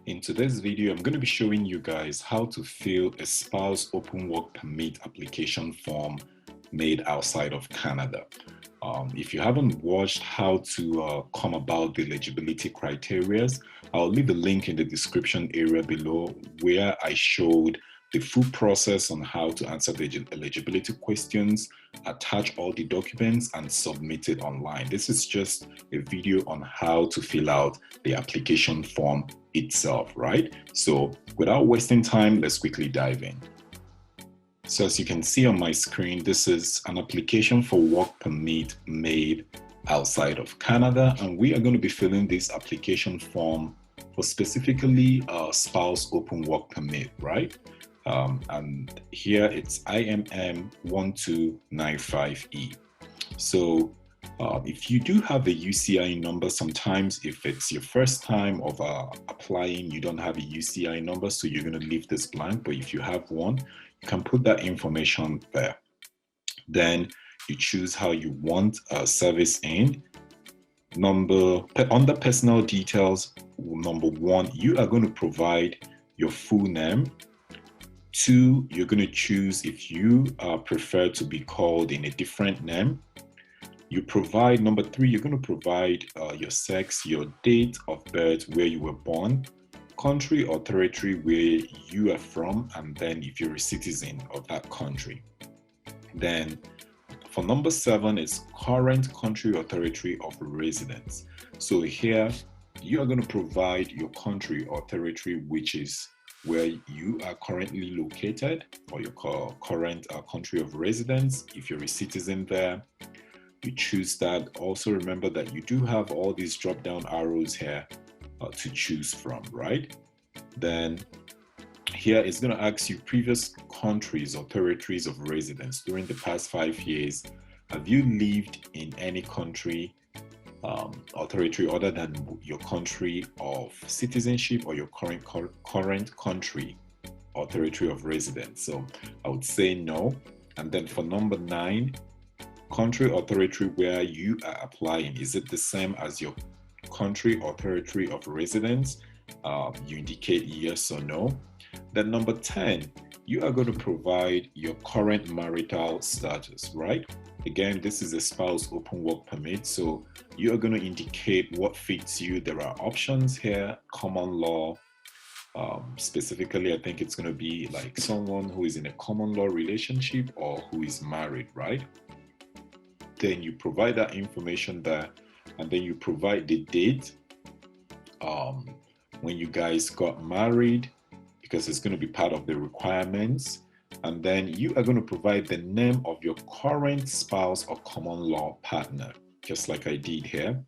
In today's video, I'm going to be showing you guys how to fill a spouse open work permit application form made outside of Canada. If you haven't watched how to come about the eligibility criteria, I'll leave a link in the description area below where I showed the full process on how to answer the eligibility questions, attach all the documents, and submit it online. This is just a video on how to fill out the application form itself, right? So without wasting time, let's quickly dive in. So as you can see on my screen, this is an application for work permit made outside of Canada, and we are going to be filling this application form for specifically a spouse open work permit, right? And here it's IMM 1295E. So if you do have a UCI number, sometimes if it's your first time of applying, you don't have a UCI number, so you're going to leave this blank. But if you have one, you can put that information there. Then you choose how you want service in. Under personal details, number 1, you are going to provide your full name. 2, you're going to choose if you prefer to be called in a different name. You provide number 3, you're going to provide your sex, your date of birth, where you were born, country or territory where you are from, and then if you're a citizen of that country. Then for number 7, it's current country or territory of residence. So here you are going to provide your country or territory, which is where you are currently located, or your current country of residence. If you're a citizen there, you choose that. Also remember that you do have all these drop down arrows here to choose from, right? Then here it's going to ask you previous countries or territories of residence during the past 5 years. Have you lived in any country or territory other than your country of citizenship or your current country or territory of residence? So I would say no. And then for number 9, country or territory where you are applying, is it the same as your country or territory of residence? You indicate yes or no. Then number 10, you are going to provide your current marital status, right? Again, this is a spouse open work permit, so you are going to indicate what fits you. There are options here: common law. Specifically, I think it's going to be like someone who is in a common law relationship or who is married, right? Then you provide that information there, and then you provide the date when you guys got married, because it's going to be part of the requirements. And then you are going to provide the name of your current spouse or common law partner, just like I did here.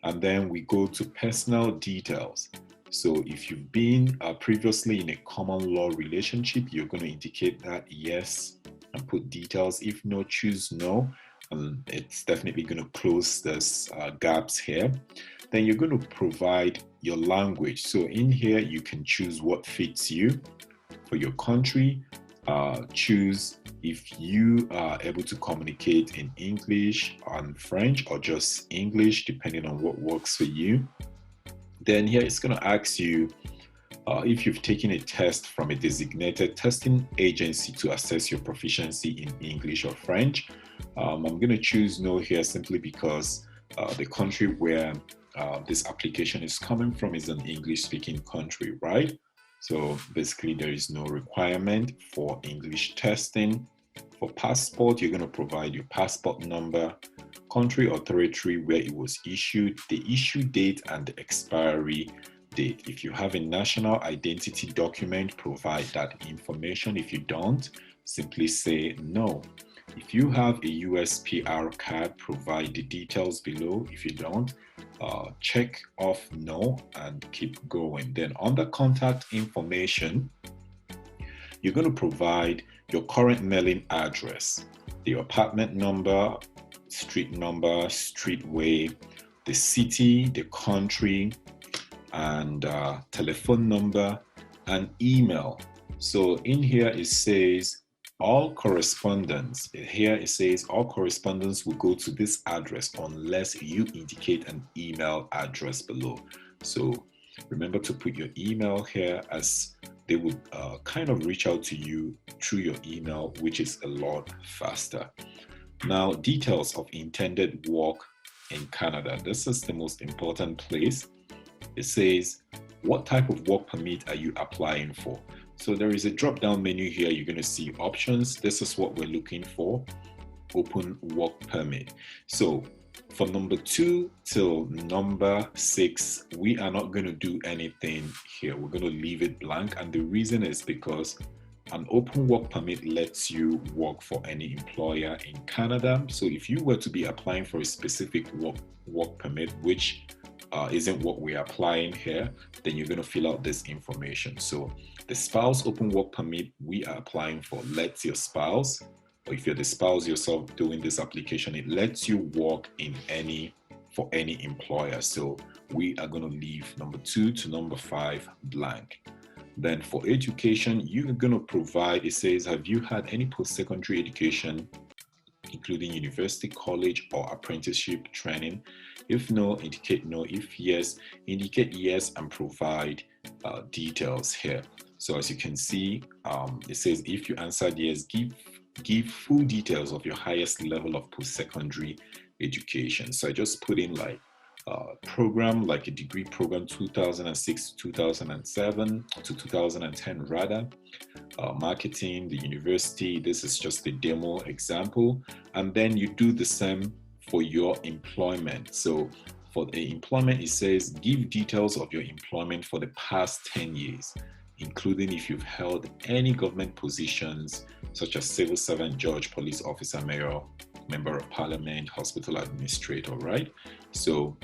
And then we go to personal details. So if you've been previously in a common law relationship, you're going to indicate that yes and put details. If no, choose no. And it's definitely going to close this gaps here. Then you're going to provide your language. So in here, you can choose what fits you for your country. Choose if you are able to communicate in English and French, or just English, depending on what works for you. Then here it's going to ask you if you've taken a test from a designated testing agency to assess your proficiency in English or French. I'm going to choose no here simply because the country where this application is coming from is an English-speaking country, right? So basically there is no requirement for English testing. For passport, you're going to provide your passport number, country or territory where it was issued, the issue date, and the expiry date. If you have a national identity document, provide that information. If you don't, simply say no. If you have a US PR card, provide the details below. If you don't, check off no and keep going. Then under contact information, you're going to provide your current mailing address, the apartment number, street way, the city, the country, and telephone number and email. So in here it says all correspondence. Here it says all correspondence will go to this address unless you indicate an email address below. So Remember to put your email here, as they would kind of reach out to you through your email, which is a lot faster. Now, details of intended work in Canada. This is the most important place. It says, what type of work permit are you applying for? So there is a drop-down menu here. You're going to see options. This is what we're looking for, open work permit. So for number 2 till number 6, we are not going to do anything here. We're going to leave it blank. And the reason is because an open work permit lets you work for any employer in Canada. So if you were to be applying for a specific work permit, which isn't what we're applying here, then you're going to fill out this information. So the spouse open work permit we are applying for lets your spouse, or if you're the spouse yourself doing this application, it lets you work for any employer. So we are going to leave number 2 to number 5 blank. Then for education, you're going to provide, it says, have you had any post-secondary education, including university, college, or apprenticeship training? If no, indicate no. If yes, indicate yes and provide details here. So as you can see, it says if you answered yes, give full details of your highest level of post-secondary education. So I just put in like program, like a degree program, 2006 to 2007 to 2010 rather. Marketing, the university, this is just a demo example. And then you do the same for your employment. So for the employment, it says give details of your employment for the past 10 years, including if you've held any government positions such as civil servant, judge, police officer, mayor, member of parliament, hospital administrator, right? So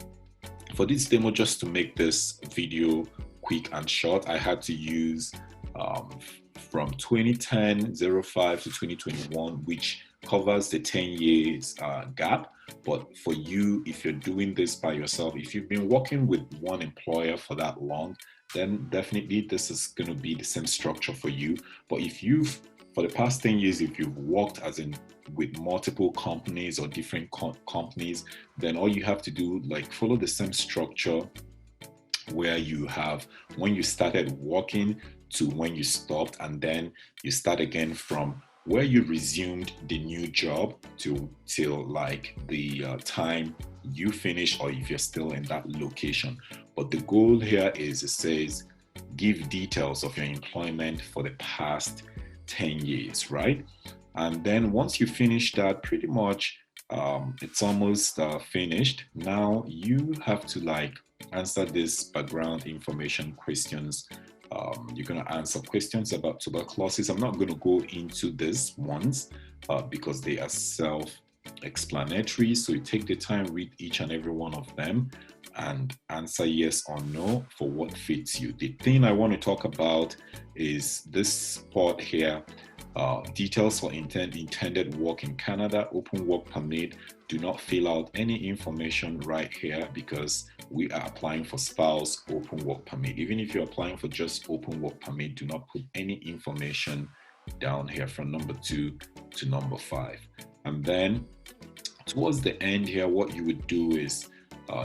for this demo, just to make this video quick and short, I had to use from 2010-05 to 2021, which covers the 10 years gap. But for you, if you're doing this by yourself, if you've been working with one employer for that long, then definitely this is going to be the same structure for you. But if for the past 10 years, if you've worked as in with multiple companies or different companies, then all you have to do, like, follow the same structure where you have when you started working to when you stopped, and then you start again from where you resumed the new job till like the time you finish, or if you're still in that location. But the goal here is, it says give details of your employment for the past 10 years, right? And then once you finish that, pretty much it's almost finished. Now you have to like answer this background information questions. You're going to answer questions about tuberculosis. I'm not going to go into this ones because they are self-explanatory. So you take the time, read each and every one of them, and answer yes or no for what fits you. The thing I want to talk about is this part here. Details for intended work in Canada, open work permit. Do not fill out any information right here because we are applying for spouse open work permit. Even if you're applying for just open work permit, do not put any information down here from number 2 to number 5. And then towards the end here, what you would do is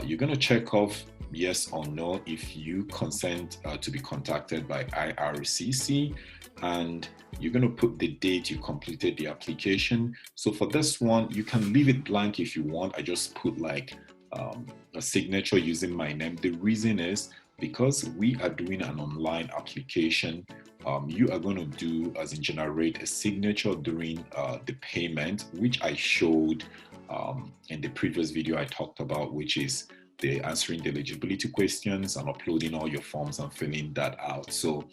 you're going to check off yes or no if you consent to be contacted by IRCC, and you're going to put the date you completed the application. So for this one, you can leave it blank if you want. I just put like a signature using my name. The reason is because we are doing an online application. You are going to do, as in generate a signature during the payment, which I showed in the previous video I talked about, which is the answering the eligibility questions and uploading all your forms and filling that out. So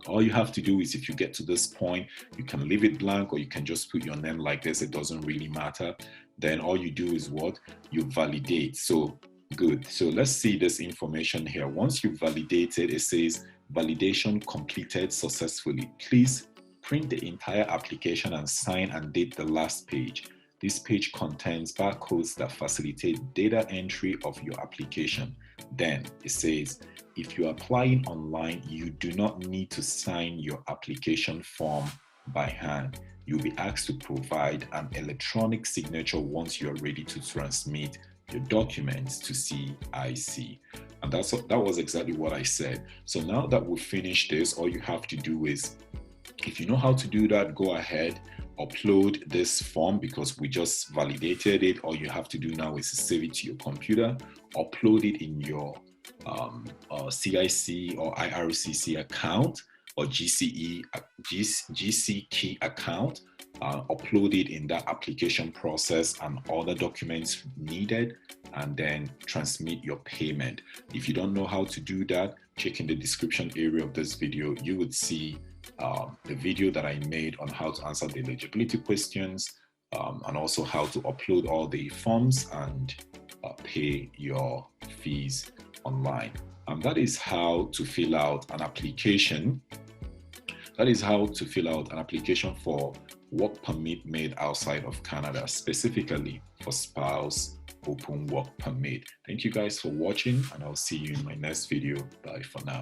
all you have to do is, if you get to this point, you can leave it blank or you can just put your name like this. It doesn't really matter. Then all you do is what? You validate. So good. So let's see this information here. Once you validate it, it says validation completed successfully. Please print the entire application and sign and date the last page. This page contains barcodes that facilitate data entry of your application. Then it says, if you're applying online, you do not need to sign your application form by hand. You'll be asked to provide an electronic signature once you're ready to transmit your documents to CIC. And that was exactly what I said. So now that we've finished this, all you have to do is, if you know how to do that, go ahead, upload this form because we just validated it. All you have to do now is save it to your computer, upload it in your CIC or IRCC account or GCC account. Upload it in that application process and all the documents needed, and then transmit your payment. If you don't know how to do that, check in the description area of this video. You would see the video that I made on how to answer the eligibility questions, and also how to upload all the forms and pay your fees online. That is how to fill out an application. That is how to fill out an application for work permit made outside of Canada, specifically for spouse open work permit. Thank you guys for watching, and I'll see you in my next video. Bye for now.